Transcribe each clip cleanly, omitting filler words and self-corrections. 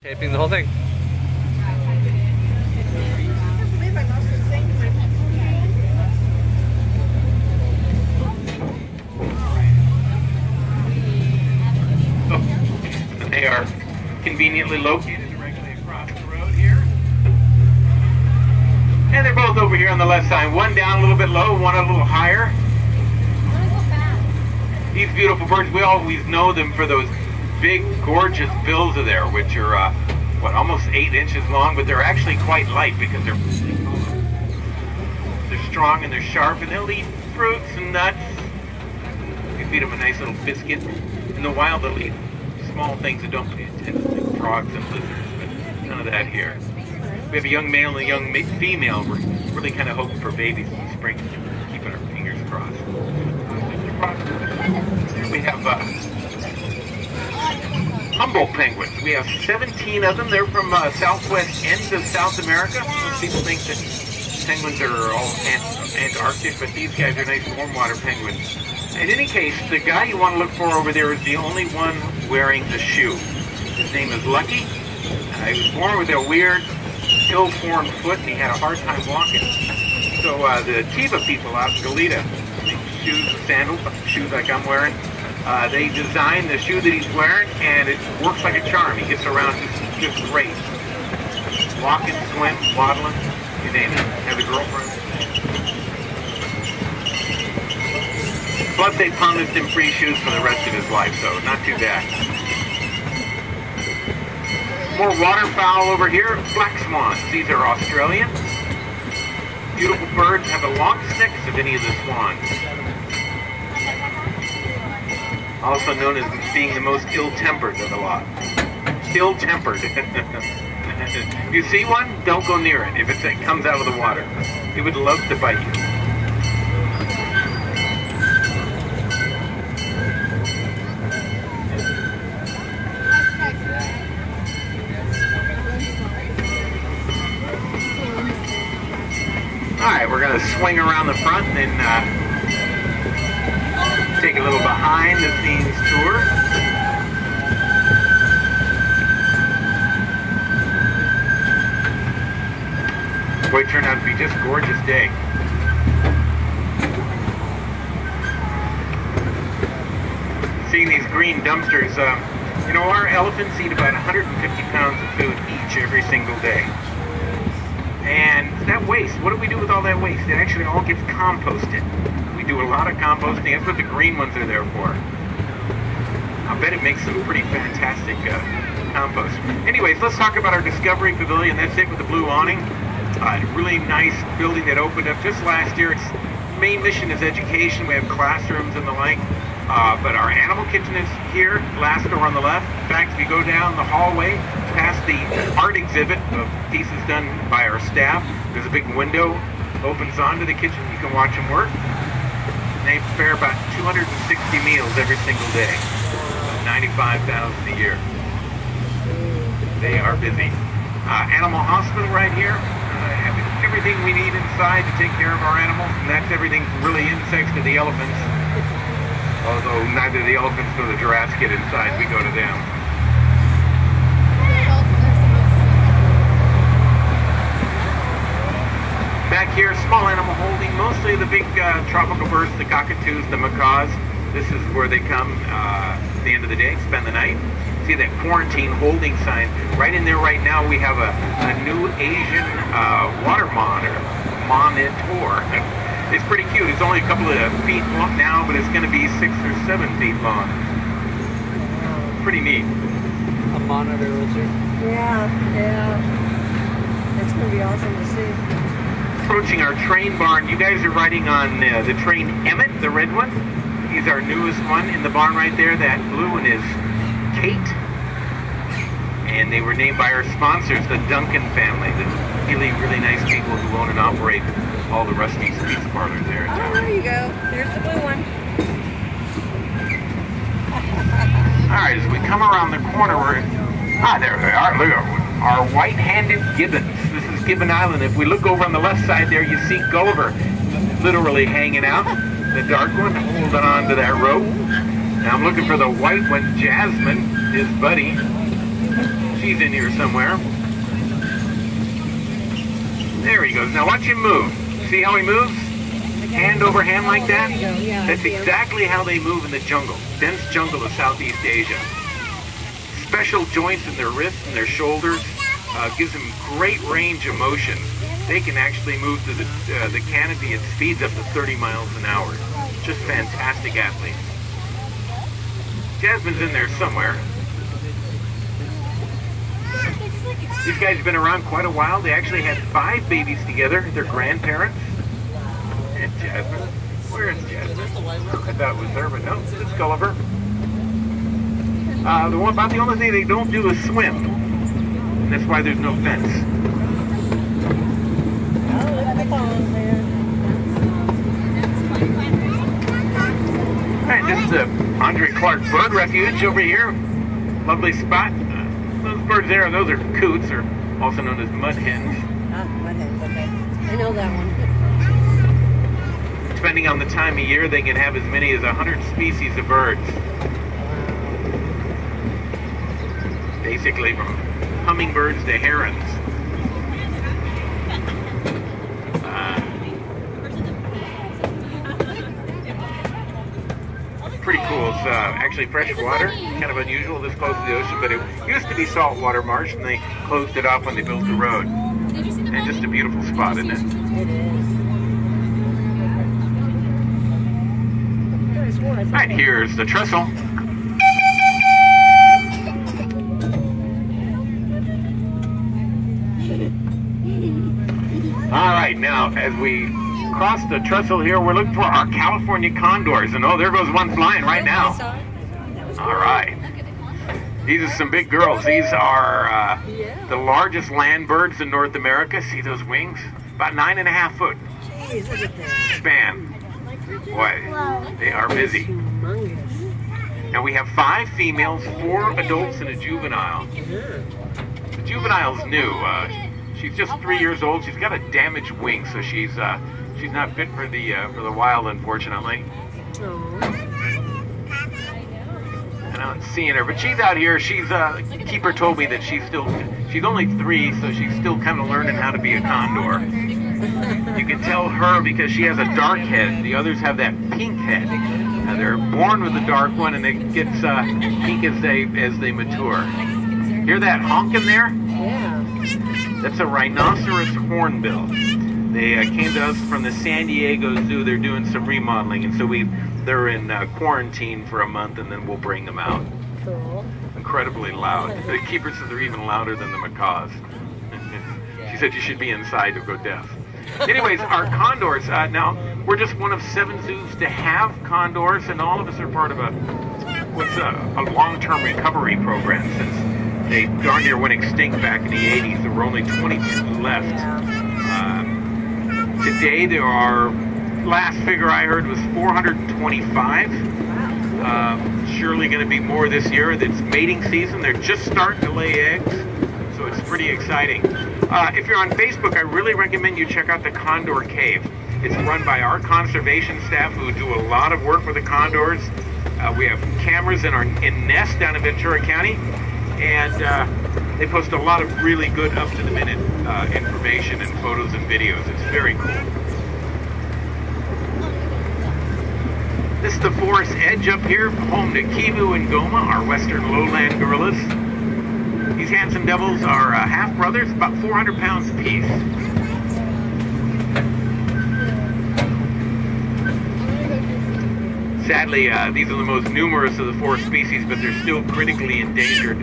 Taping the whole thing. They are conveniently located directly across the road here. And they're both over here on the left side. One down a little bit low, one a little higher. These beautiful birds, we always know them for those big, gorgeous bills of theirs, which are, almost 8 inches long, but they're actually quite light because they're strong and they're sharp, and they'll eat fruits and nuts. You feed them a nice little biscuit. In the wild, they'll eat small things that don't pay attention, like frogs and lizards, but none of that here. We have a young male and a young female. We're really kind of hoping for babies in the spring, keeping our fingers crossed. We have Humboldt penguins. We have 17 of them. They're from southwest end of South America. Most people think that penguins are all Antarctic, but these guys are nice warm water penguins. In any case, the guy you want to look for over there is the only one wearing the shoe. His name is Lucky. He was born with a weird, ill-formed foot, and he had a hard time walking. So the Tiva people out in Goleta, shoes, sandals, shoes like I'm wearing, they designed the shoe that he's wearing, and it works like a charm. He gets around just great. Walking, swim, waddling, you name it. Have a girlfriend. Plus, they promised him free shoes for the rest of his life, so not too bad. More waterfowl over here. Black swans. These are Australian. Beautiful birds. Have the longest necks of any of the swans. Also known as being the most ill-tempered of the lot. Ill-tempered. If you see one, don't go near it if it comes out of the water. It would love to bite you. Alright, we're going to swing around the front and take a little behind the scenes tour. Boy, it turned out to be just a gorgeous day. Seeing these green dumpsters, you know, our elephants eat about 150 pounds of food each every single day. And that waste, what do we do with all that waste? It actually all gets composted. We do a lot of composting. That's what the green ones are there for. I bet it makes some pretty fantastic compost. Anyways, let's talk about our Discovery Pavilion. That's it with the blue awning. A really nice building that opened up just last year. Its main mission is education. We have classrooms and the like. But our animal kitchen is here, last door on the left. In fact, if you go down the hallway past the art exhibit of pieces done by our staff, there's a big window opens onto the kitchen. You can watch them work. And they prepare about 260 meals every single day. 95,000 a year. They are busy. Animal hospital right here. Having everything we need inside to take care of our animals, and that's everything really insects to the elephants. Although neither the elephants nor the giraffes get inside, we go to them. Back here, small animal holding, mostly the big tropical birds, the cockatoos, the macaws. This is where they come at the end of the day, spend the night. See that quarantine holding sign? Right in there right now we have a new Asian water monitor. It's pretty cute. It's only a couple of feet long now, but it's going to be 6 or 7 feet long. Pretty neat. A monitor lizard. Yeah. It's going to be awesome to see. Approaching our train barn. You guys are riding on the train Emmett, the red one. He's our newest one in the barn right there. That blue one is Kate. And they were named by our sponsors, the Duncan family, the really, really nice people who own and operate all the Rusty's Pizza Parlors there in town. Oh, there you go. There's the blue one. Alright, as we come around the corner, there they are. Look at our white-handed gibbons. This is Gibbon Island. If we look over on the left side there, you see Gulliver literally hanging out. The dark one holding on to that rope. Now I'm looking for the white one, Jasmine, his buddy. She's in here somewhere. There he goes. Now watch him move. See how he moves? Hand over hand like that? There you go. Yeah, That's exactly how they move in the jungle. Dense jungle of Southeast Asia. Special joints in their wrists and their shoulders gives them great range of motion. They can actually move to the canopy at speeds up to 30 miles an hour. Just fantastic athletes. Jasmine's in there somewhere. These guys have been around quite a while. They actually had 5 babies together, their grandparents. And Jasmine. Where is Jasmine? I thought it was her, but no, it's Gulliver. About the only thing they don't do is swim. And that's why there's no fence. Alright, this is the Andre Clark Bird Refuge over here. Lovely spot. Those birds there, those are coots, or also known as mud hens. Mud hens, okay. I know that one. Depending on the time of year, they can have as many as 100 species of birds. Basically from hummingbirds to herons. Pretty cool. It's actually fresh water, kind of unusual this close to the ocean, but it used to be saltwater marsh and they closed it off when they built the road. And just a beautiful spot, isn't it? It is. Alright, here's the trestle. Alright, now as we cross the trestle here, we're looking for our California condors. And oh, there goes one flying right now. Alright. These are some big girls. These are the largest land birds in North America. See those wings? About 9.5 foot span. Boy, they are busy. Now we have 5 females, 4 adults, and a juvenile. The juvenile's new. She's just 3 years old. She's got a damaged wing, so she's not fit for the wild, unfortunately. And I'm not seeing her, but she's out here. She's keeper told me that she's only 3, so she's still kind of learning how to be a condor. You can tell her because she has a dark head. The others have that pink head. Now they're born with a dark one, and it gets pink as they mature. Hear that honking there? Yeah. That's a rhinoceros hornbill. They came to us from the San Diego Zoo. They're doing some remodeling, and so they're in quarantine for a month, and then we'll bring them out. Cool. Incredibly loud. The keeper says they're even louder than the macaws. She said you should be inside or go deaf. Anyways, our condors, now, we're just one of 7 zoos to have condors, and all of us are part of a long-term recovery program since they darn near went extinct back in the 80s. There were only 22 left. Today there are, last figure I heard was 425. Surely going to be more this year. It's mating season. They're just starting to lay eggs, so it's pretty exciting. If you're on Facebook, I really recommend you check out the Condor Cave. It's run by our conservation staff who do a lot of work with the condors. We have cameras in Ness down in Ventura County, and they post a lot of really good up-to-the-minute information and photos and videos. It's very cool. This is the forest edge up here, home to Kivu and Goma, our western lowland gorillas. These handsome devils are half-brothers, about 400 pounds apiece. Sadly, these are the most numerous of the 4 species, but they're still critically endangered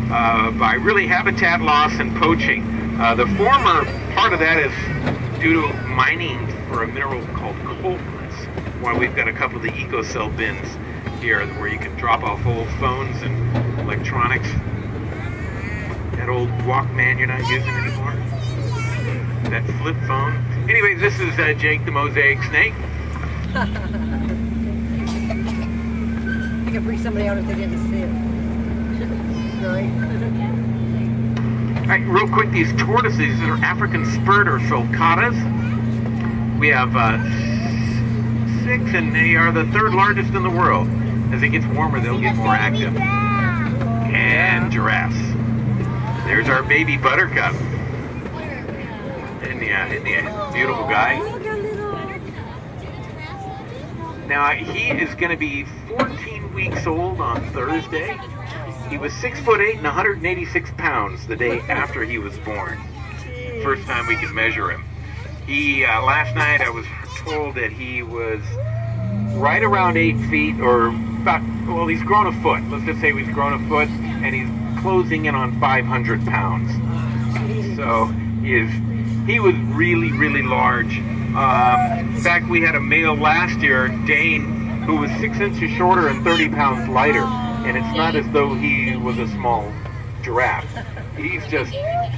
by really habitat loss and poaching. The former part of that is due to mining for a mineral called coltons, why we've got a couple of the EcoCell bins here where you can drop off old phones and electronics. That old Walkman you're not using anymore. That flip phone. Anyways, this is Jake the Mosaic Snake. I can freak somebody out if they didn't see it. Really? Alright, real quick, these tortoises, these are African spurred or sulcatas. We have 6, and they are the 3rd largest in the world. As it gets warmer, they'll get more active. And giraffes. There's our baby Buttercup. Isn't he a beautiful guy? Now, he is going to be 14 weeks old on Thursday. He was 6'8" and 186 pounds the day after he was born. First time we could measure him. He, last night I was told that he was right around 8 feet, or about, well, he's grown a foot. Let's just say he's grown a foot, and he's closing in on 500 pounds. So he was really, really large. In fact, we had a male last year, Dane, who was 6 inches shorter and 30 pounds lighter. And it's not as though he was a small giraffe. He's just,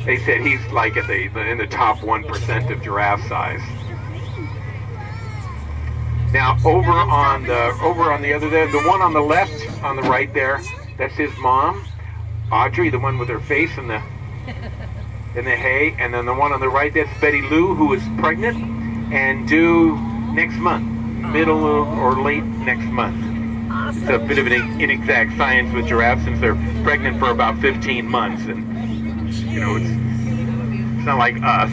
they said he's like in the top 1% of giraffe size. Now over on the other there, the one on the left, on the right there, that's his mom, Audrey, the one with her face in the hay, and then the one on the right, that's Betty Lou, who is pregnant and due next month, middle or late next month. It's a bit of an inexact science with giraffes since they're pregnant for about 15 months, and you know it's not like us.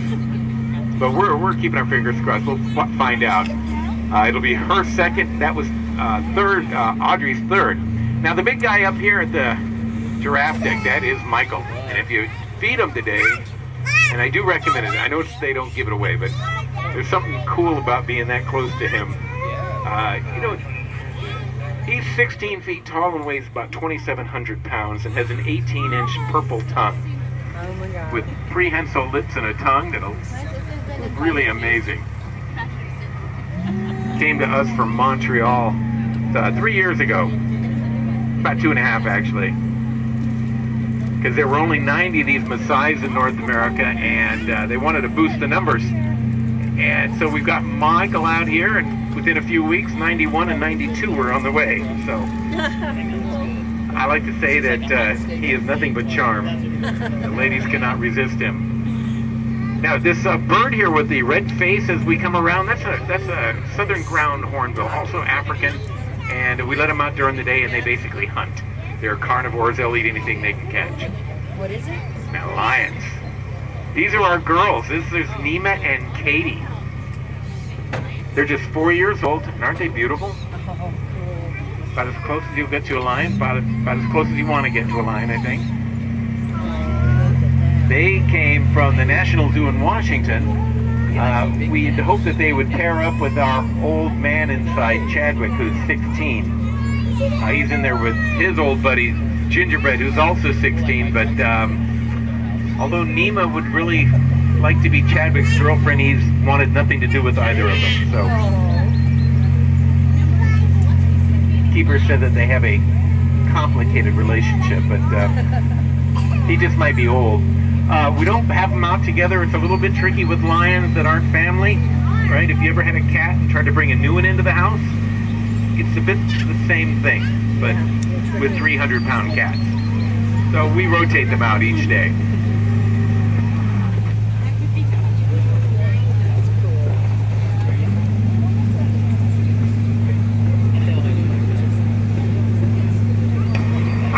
But we're keeping our fingers crossed. We'll find out. It'll be her second. That was third. Audrey's third. Now the big guy up here at the giraffe deck, that is Michael. And if you feed him today, and I do recommend it. I know they don't give it away, but there's something cool about being that close to him. You know. He's 16 feet tall and weighs about 2,700 pounds and has an 18-inch purple tongue with prehensile lips and a tongue that'll really amazing. Came to us from Montreal 3 years ago, about 2.5 actually, because there were only 90 of these Maasais in North America, and they wanted to boost the numbers. And so we've got Michael out here, and within a few weeks, 91 and 92 were on the way. So I like to say that he is nothing but charm. The ladies cannot resist him. Now this bird here with the red face as we come around, that's a southern ground hornbill, also African. And we let them out during the day, and they basically hunt. They're carnivores. They'll eat anything they can catch. What is it? Now lions. These are our girls. This is Nima and Katie. They're just 4 years old, and aren't they beautiful? Oh, cool. About as close as you'll get to a lion, about as close as you want to get to a lion, I think. They came from the National Zoo in Washington. We had hoped that they would pair up with our old man inside, Chadwick, who's 16. He's in there with his old buddy, Gingerbread, who's also 16, but although Nima would really like to be Chadwick's girlfriend, he's wanted nothing to do with either of them. So Keeper said that they have a complicated relationship, but he just might be old. We don't have them out together. It's a little bit tricky with lions that aren't family, right? If you ever had a cat and tried to bring a new one into the house, it's a bit the same thing, but with 300-pound cats. So we rotate them out each day.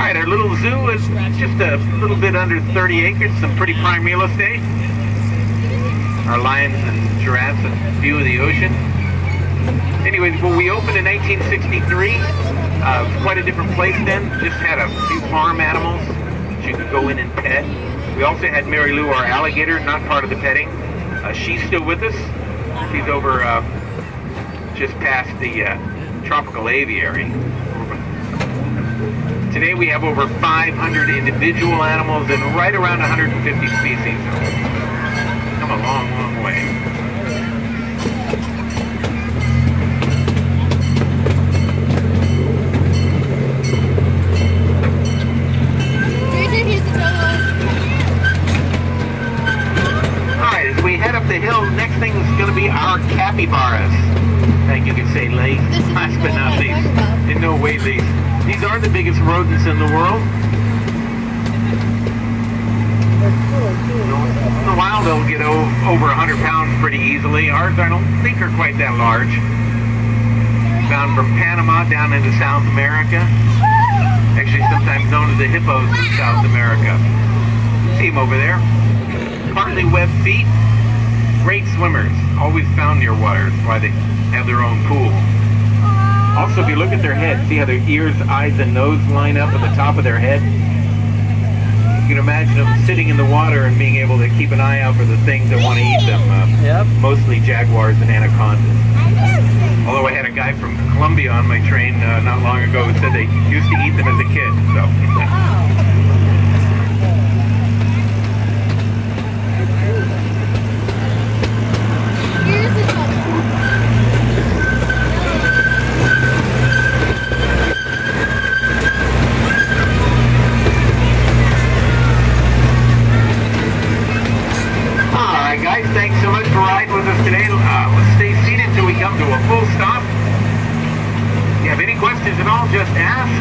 Our little zoo is just a little bit under 30 acres, some pretty prime real estate. Our lions and giraffes, a view of the ocean. Anyways, when we opened in 1963, quite a different place then. Just had a few farm animals that you could go in and pet. We also had Mary Lou, our alligator, not part of the petting. She's still with us. She's over just past the tropical aviary. Today we have over 500 individual animals and right around 150 species. Come a long, long way. Alright, as we head up the hill, next thing is going to be our capybaras. Thank you, can say last but not least. In no way least. These are the biggest rodents in the world. In the wild, they'll get over 100 pounds pretty easily. Ours, I don't think, are quite that large. Found from Panama down into South America. Actually, sometimes known as the hippos in South America. see them over there. Partly webbed feet. Great swimmers. Always found near water. That's why they have their own pool. Also, if you look at their head, see how their ears, eyes, and nose line up at the top of their head? You can imagine them sitting in the water and being able to keep an eye out for the things that want to eat them. Yep. Mostly jaguars and anacondas. Although I had a guy from Colombia on my train not long ago who said they used to eat them as a kid. So. Alright guys, thanks so much for riding with us today. Let's stay seated till we come to a full stop. If you have any questions at all, just ask.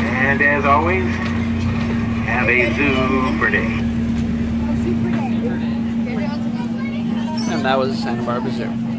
And as always, have a super day. And that was Santa Barbara Zoo.